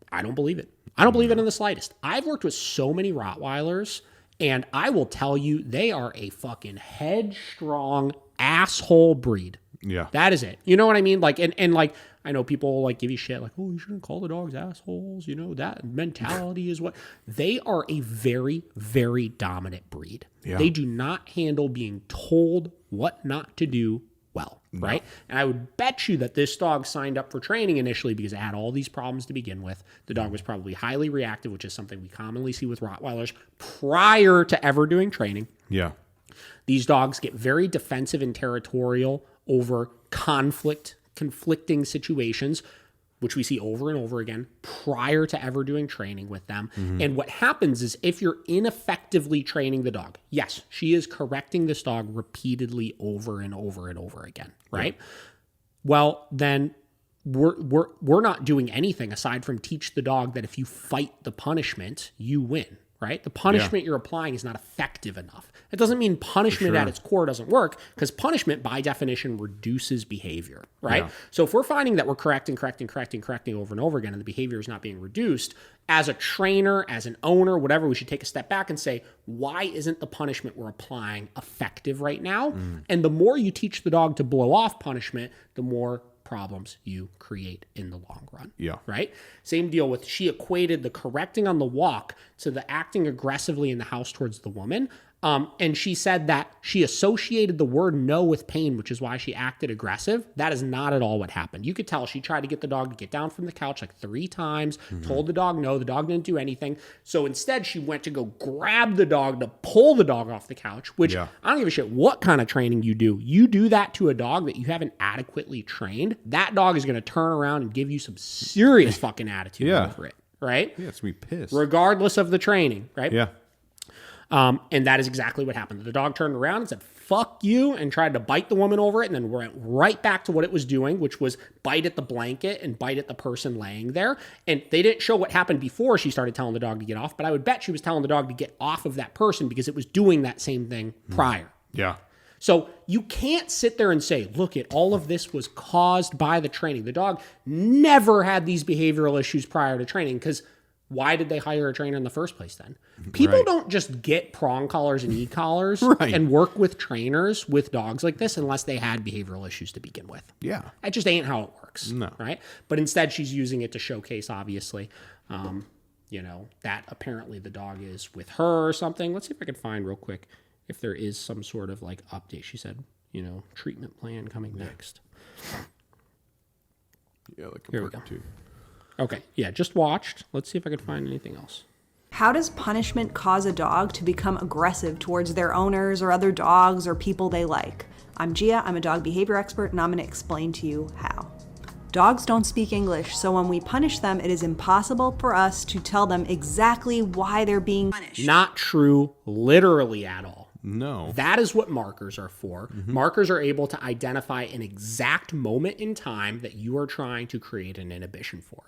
I don't believe it. I don't believe it in the slightest. I've worked with so many Rottweilers, and I will tell you, they are a fucking headstrong asshole breed. Yeah. That is it. You know what I mean? Like, and like, I know people like give you shit like, oh, you shouldn't call the dogs assholes. You know, that mentality is what they are, a very, very dominant breed. Yeah. They do not handle being told what not to do well, right? And I would bet you that this dog signed up for training initially because it had all these problems to begin with. The dog was probably highly reactive, which is something we commonly see with Rottweilers prior to ever doing training. Yeah. These dogs get very defensive and territorial over conflicting situations, which we see over and over again prior to ever doing training with them. And what happens is if you're ineffectively training the dog, yes, she is correcting this dog repeatedly over and over and over again, right? Yeah. Well, then we're not doing anything aside from teach the dog that if you fight the punishment, you win. Right? The punishment you're applying is not effective enough. It doesn't mean punishment at its core doesn't work, because punishment by definition reduces behavior, right? Yeah. So if we're finding that we're correcting over and over again, and the behavior is not being reduced, as a trainer, as an owner, whatever, we should take a step back and say, why isn't the punishment we're applying effective right now? And the more you teach the dog to blow off punishment, the more problems you create in the long run. Yeah. Right? Same deal with, she equated the correcting on the walk to the acting aggressively in the house towards the woman. And she said that she associated the word no with pain, which is why she acted aggressive. That is not at all what happened. You could tell she tried to get the dog to get down from the couch like 3 times, told the dog no, the dog didn't do anything. So instead she went to go grab the dog to pull the dog off the couch, which I don't give a shit what kind of training you do. You do that to a dog that you haven't adequately trained, that dog is going to turn around and give you some serious fucking attitude over it, right? Yeah, it's going to be pissed. Regardless of the training, right? Yeah. And that is exactly what happened. The dog turned around and said, fuck you, and tried to bite the woman over it, and then went right back to what it was doing, which was bite at the blanket and bite at the person laying there. And they didn't show what happened before she started telling the dog to get off, but I would bet she was telling the dog to get off of that person because it was doing that same thing prior. Yeah. So you can't sit there and say, look, all of this was caused by the training. The dog never had these behavioral issues prior to training, because why did they hire a trainer in the first place then? People don't just get prong collars and e-collars and work with trainers with dogs like this unless they had behavioral issues to begin with. Yeah. That just ain't how it works. No. Right? But instead she's using it to showcase, obviously, that apparently the dog is with her or something. Let's see if I can find real quick if there is some sort of like update. She said, treatment plan coming next. Yeah, like here we go. Okay, yeah, just watched. Let's see if I can find anything else. How does punishment cause a dog to become aggressive towards their owners or other dogs or people they like? I'm Gia, I'm a dog behavior expert, and I'm going to explain to you how. Dogs don't speak English, so when we punish them, it is impossible for us to tell them exactly why they're being punished. Not true, literally at all. No. That is what markers are for. Markers are able to identify an exact moment in time that you are trying to create an inhibition for.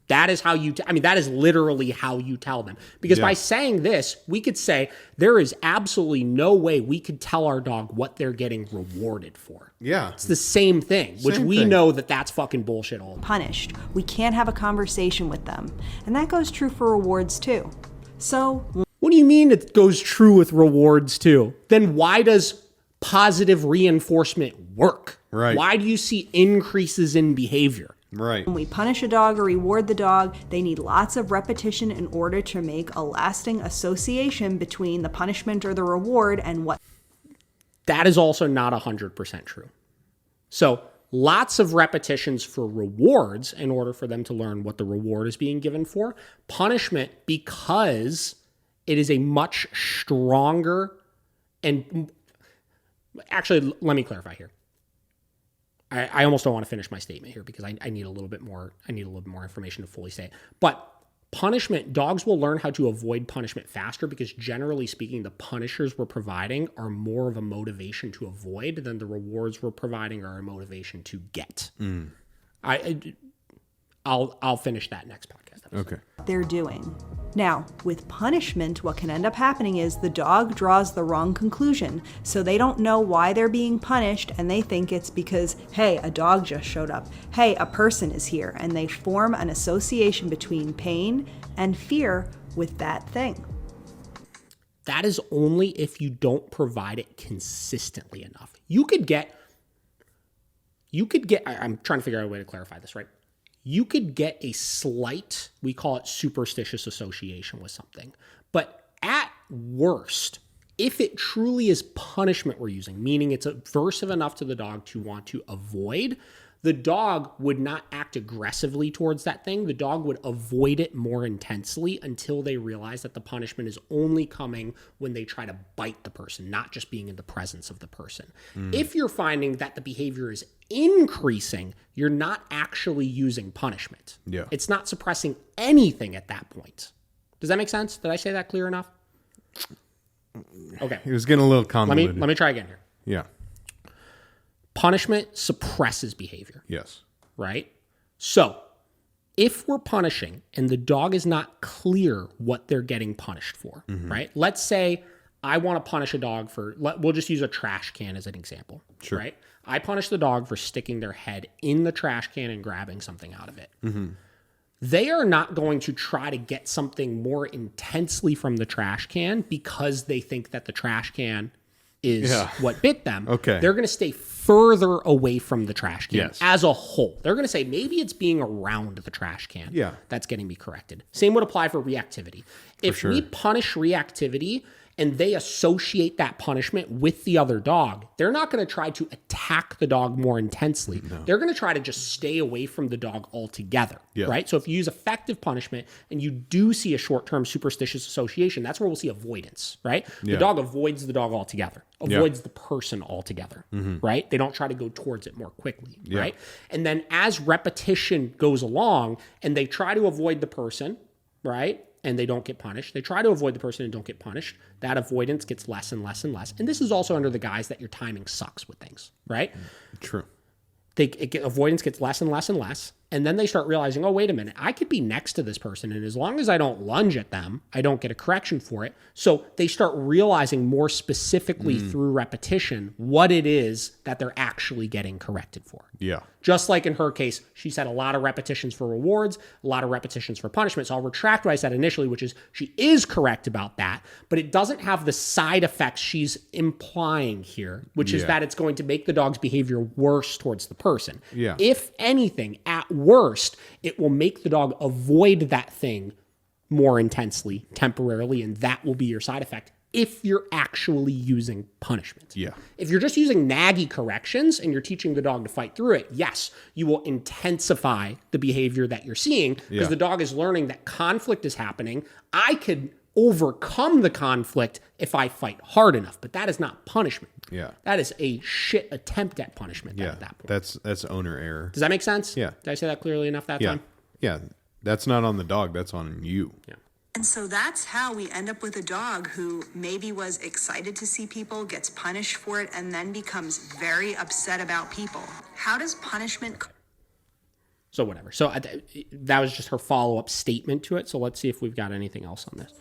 That is how that is literally how you tell them. Because by saying this, we could say there is absolutely no way we could tell our dog what they're getting rewarded for. Yeah. It's the same thing, which we know that that's fucking bullshit all the time. Punished. We can't have a conversation with them. And that goes true for rewards too. So, what do you mean it goes true with rewards too? Then why does positive reinforcement work? Right. Why do you see increases in behavior? Right. When we punish a dog or reward the dog, they need lots of repetition in order to make a lasting association between the punishment or the reward and what. That is also not 100% true. So lots of repetitions for rewards in order for them to learn what the reward is being given for. Punishment, because it is a much stronger and actually, let me clarify here. I almost don't want to finish my statement here because I need a little bit more. I need a little bit more information to fully say it. But punishment, dogs will learn how to avoid punishment faster because generally speaking, the punishers we're providing are more of a motivation to avoid than the rewards we're providing are a motivation to get. I'll finish that next podcast episode. Okay. They're doing. Now, with punishment, what can end up happening is the dog draws the wrong conclusion. So they don't know why they're being punished and they think it's because, hey, a dog just showed up. Hey, a person is here. And they form an association between pain and fear with that thing. That is only if you don't provide it consistently enough. I'm trying to figure out a way to clarify this, right? You could get a slight, we call it superstitious association with something. But at worst, If it truly is punishment we're using, meaning it's aversive enough to the dog to want to avoid, the dog would not act aggressively towards that thing. The dog would avoid it more intensely until they realize that the punishment is only coming when they try to bite the person, not just being in the presence of the person. If you're finding that the behavior is increasing, you're not actually using punishment. Yeah. It's not suppressing anything at that point. Does that make sense? Did I say that clear enough? Okay. It was getting a little convoluted. Let me try again here. Yeah. Punishment suppresses behavior. Yes. Right? So, if we're punishing and the dog is not clear what they're getting punished for, right? Let's say I want to punish a dog for, we'll just use a trash can as an example, right? I punish the dog for sticking their head in the trash can and grabbing something out of it. They are not going to try to get something more intensely from the trash can because they think that the trash can is what bit them. Okay. They're going to stay further away from the trash can as a whole. They're going to say, maybe it's being around the trash can that's getting me corrected. Same would apply for reactivity. If we punish reactivity and they associate that punishment with the other dog, they're not going to try to attack the dog more intensely. They're going to try to just stay away from the dog altogether, right? So if you use effective punishment and you do see a short-term superstitious association, that's where we'll see avoidance, right? The dog avoids the dog altogether, avoids the person altogether, right? They don't try to go towards it more quickly, right? And then as repetition goes along and they try to avoid the person, right? And they don't get punished. They try to avoid the person and don't get punished. That avoidance gets less and less and less. And this is also under the guise that your timing sucks with things, right? True. Avoidance gets less and less and less. And then they start realizing, oh, wait a minute, I could be next to this person. And as long as I don't lunge at them, I don't get a correction for it. So they start realizing more specifically through repetition what it is that they're actually getting corrected for. Yeah. Just like in her case, she said a lot of repetitions for rewards, a lot of repetitions for punishment. So I'll retract what I said initially, which is she is correct about that, but it doesn't have the side effects she's implying here, which is that it's going to make the dog's behavior worse towards the person. Yeah. If anything, at worst, it will make the dog avoid that thing more intensely, temporarily, and that will be your side effect if you're actually using punishment. Yeah. If you're just using naggy corrections and you're teaching the dog to fight through it, yes, you will intensify the behavior that you're seeing because the dog is learning that conflict is happening. I could overcome the conflict if I fight hard enough, but that is not punishment. Yeah. That is a shit attempt at punishment at that point. That's owner error. Does that make sense? Yeah. Did I say that clearly enough that time? Yeah. That's not on the dog, that's on you. Yeah. And so that's how we end up with a dog who maybe was excited to see people, gets punished for it, and then becomes very upset about people. How does punishment... So whatever. So that was just her follow-up statement to it. So let's see if we've got anything else on this.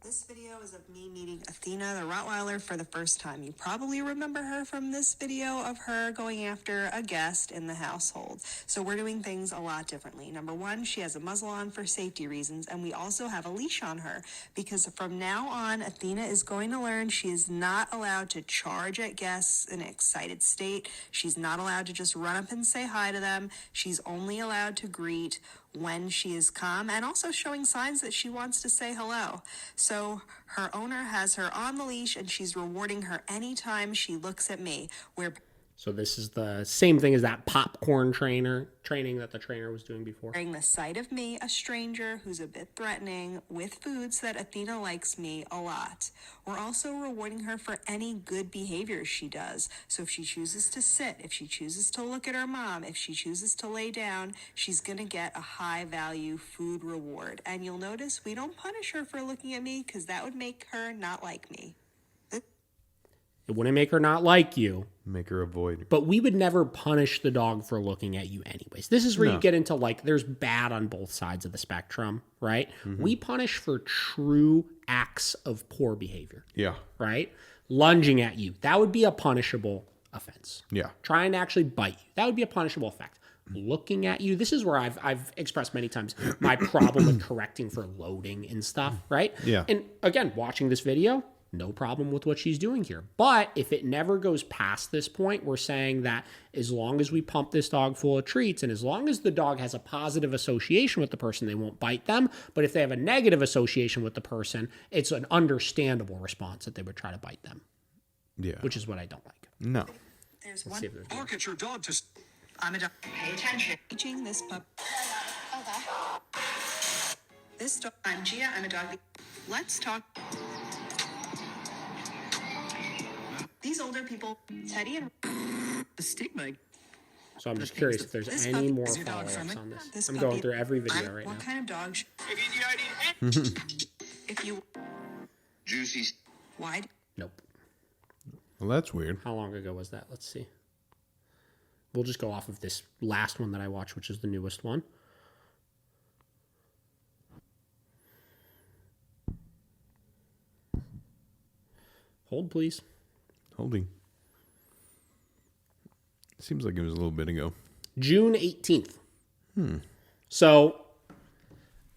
This video is of me meeting Athena, the Rottweiler, for the first time. You probably remember her from this video of her going after a guest in the household. So we're doing things a lot differently. Number one, she has a muzzle on for safety reasons, and we also have a leash on her because from now on, Athena is going to learn she is not allowed to charge at guests in an excited state. She's not allowed to just run up and say hi to them. She's only allowed to greet when she is calm and also showing signs that she wants to say hello. So her owner has her on the leash and she's rewarding her anytime she looks at me. So this is the same thing as that popcorn training that the trainer was doing before. Wearing the sight of me, a stranger who's a bit threatening, with foods that Athena likes me a lot. We're also rewarding her for any good behaviors she does. So if she chooses to sit, if she chooses to look at her mom, if she chooses to lay down, she's going to get a high value food reward. And you'll notice we don't punish her for looking at me because that would make her not like me. It wouldn't make her not like you. Make her avoid. But we would never punish the dog for looking at you anyways. This is where you get into like, there's bad on both sides of the spectrum, right? We punish for true acts of poor behavior. Yeah. Right? Lunging at you, that would be a punishable offense. Yeah. Trying to actually bite you, that would be a punishable effect. Looking at you, this is where I've expressed many times my problem with correcting for loading and stuff, right? Yeah. And again, watching this video, No problem with what she's doing here. But if it never goes past this point, we're saying that as long as we pump this dog full of treats and as long as the dog has a positive association with the person, they won't bite them. But if they have a negative association with the person, it's an understandable response that they would try to bite them. Yeah. Which is what I don't like. No. There's Let's one. see if there's Bark at your dog to... I'm a dog. Pay attention. Teaching this pup. Okay. This dog. I'm Gia. I'm a dog. Let's talk. These older people, Teddy and The stigma. So I'm just curious if there's any more follow-ups on this. I'm going through every video right now. What kind of dog? If you Juicy. wide. Nope. Well, that's weird. How long ago was that? Let's see. We'll just go off of this last one that I watched, which is the newest one. Hold, please. Holding. Seems like it was a little bit ago. June 18th. So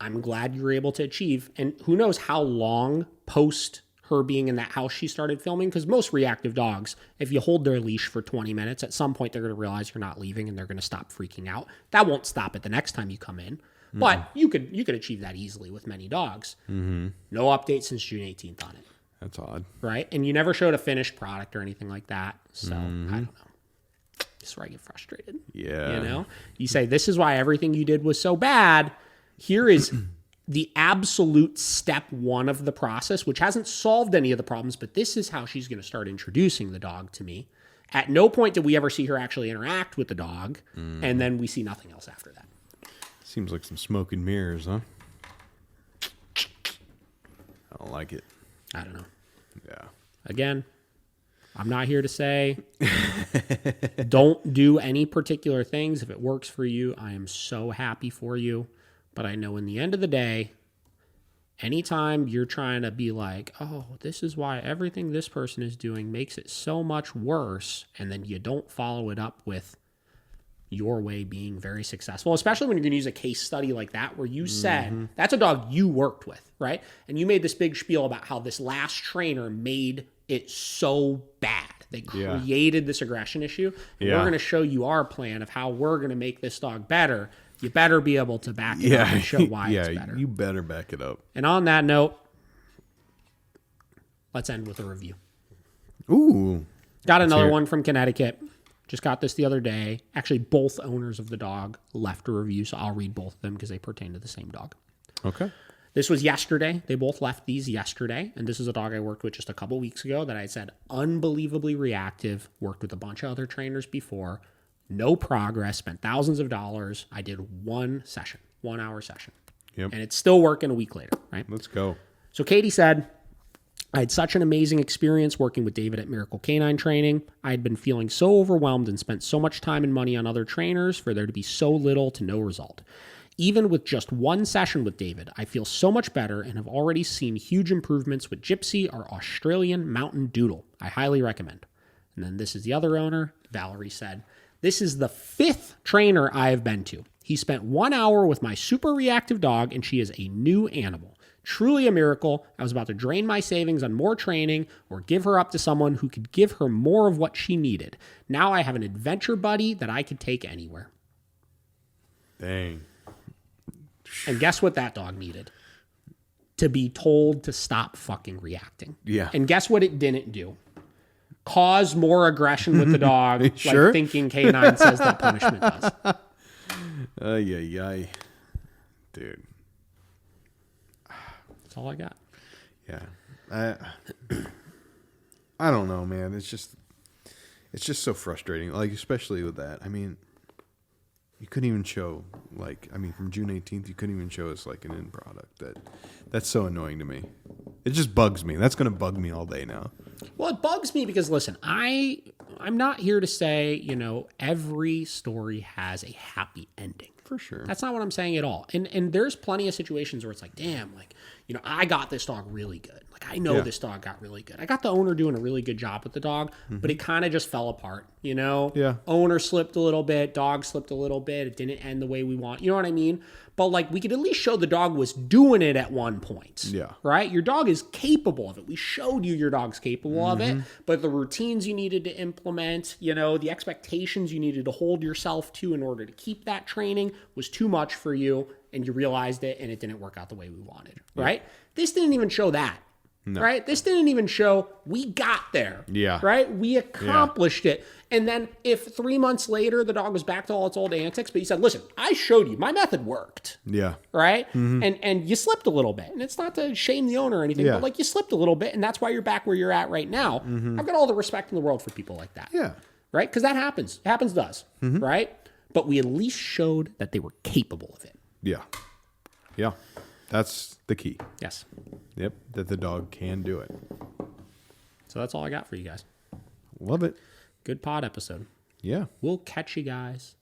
I'm glad you were able to achieve. And who knows how long post her being in that house she started filming, because most reactive dogs, if you hold their leash for 20 minutes, at some point they're going to realize you're not leaving and they're going to stop freaking out. That won't stop it the next time you come in. But you could achieve that easily with many dogs. No update since June 18th on it. That's odd. Right? And you never showed a finished product or anything like that. So, I don't know. This is where I get frustrated. Yeah. You know? You say, this is why everything you did was so bad. Here is the absolute step one of the process, which hasn't solved any of the problems, but this is how she's going to start introducing the dog to me. At no point did we ever see her actually interact with the dog, and then we see nothing else after that. Seems like some smoke and mirrors, huh? I don't like it. I don't know. Yeah. Again, I'm not here to say don't do any particular things. If it works for you, I am so happy for you. But I know in the end of the day, anytime you're trying to be like, oh, this is why everything this person is doing makes it so much worse, and then you don't follow it up with your way being very successful, especially when you're going to use a case study like that where you said that's a dog you worked with, right? And you made this big spiel about how this last trainer made it so bad. They created this aggression issue. And we're going to show you our plan of how we're going to make this dog better. You better be able to back it up and show why it's better. You better back it up. And on that note, let's end with a review. Ooh. Got another one from Connecticut. Just got this the other day. Actually, both owners of the dog left a review, so I'll read both of them because they pertain to the same dog. Okay. This was yesterday. They both left these yesterday. And this is a dog I worked with just a couple weeks ago that I said unbelievably reactive. Worked with a bunch of other trainers before. No progress. Spent thousands of dollars. I did one session, 1 hour session. Yep. And it's still working a week later, right? Let's go. So Katie said, I had such an amazing experience working with David at Miracle Canine Training. I had been feeling so overwhelmed and spent so much time and money on other trainers for there to be so little to no result. Even with just one session with David, I feel so much better and have already seen huge improvements with Gypsy, our Australian Mountain Doodle. I highly recommend. And then this is the other owner. Valerie said, this is the 5th trainer I have been to. He spent 1 hour with my super reactive dog and she is a new animal. Truly a miracle. I was about to drain my savings on more training or give her up to someone who could give her more of what she needed. Now I have an adventure buddy that I could take anywhere. Dang. And guess what that dog needed? To be told to stop fucking reacting. Yeah. And guess what it didn't do? Cause more aggression with the dog, Sure. like thinking K9 says that punishment does. Dude. That's all I got. Yeah. I don't know, man. It's just so frustrating. Like, especially with that. I mean, you couldn't even show, like, from June 18th, you couldn't even show us, like, an end product. That's so annoying to me. It just bugs me. That's going to bug me all day now. Well, it bugs me because, listen, I'm not here to say, every story has a happy ending. For sure. That's not what I'm saying at all. And there's plenty of situations where it's like, damn, like, I got this dog really good. Like, I know this dog got really good. I got the owner doing a really good job with the dog, but it kind of just fell apart, Yeah. Owner slipped a little bit, dog slipped a little bit. It didn't end the way we want. You know what I mean? But like, we could at least show the dog was doing it at one point. Yeah. Right? Your dog is capable of it. We showed you your dog's capable of it, but the routines you needed to implement, the expectations you needed to hold yourself to in order to keep that training was too much for you, and you realized it, and it didn't work out the way we wanted. Right? This didn't even show that. No. Right? This didn't even show we got there. Yeah. Right? We accomplished it. And then if 3 months later the dog was back to all its old antics, but you said, listen, I showed you, my method worked. Yeah. Right? And you slipped a little bit. And it's not to shame the owner or anything, but like, you slipped a little bit, and that's why you're back where you're at right now. I've got all the respect in the world for people like that. Yeah. Right? Because that happens. It happens to us. Right? But we at least showed that they were capable of it. Yeah. Yeah. That's the key. Yes. Yep. That the dog can do it. So that's all I got for you guys. Love it. Good pod episode. Yeah. We'll catch you guys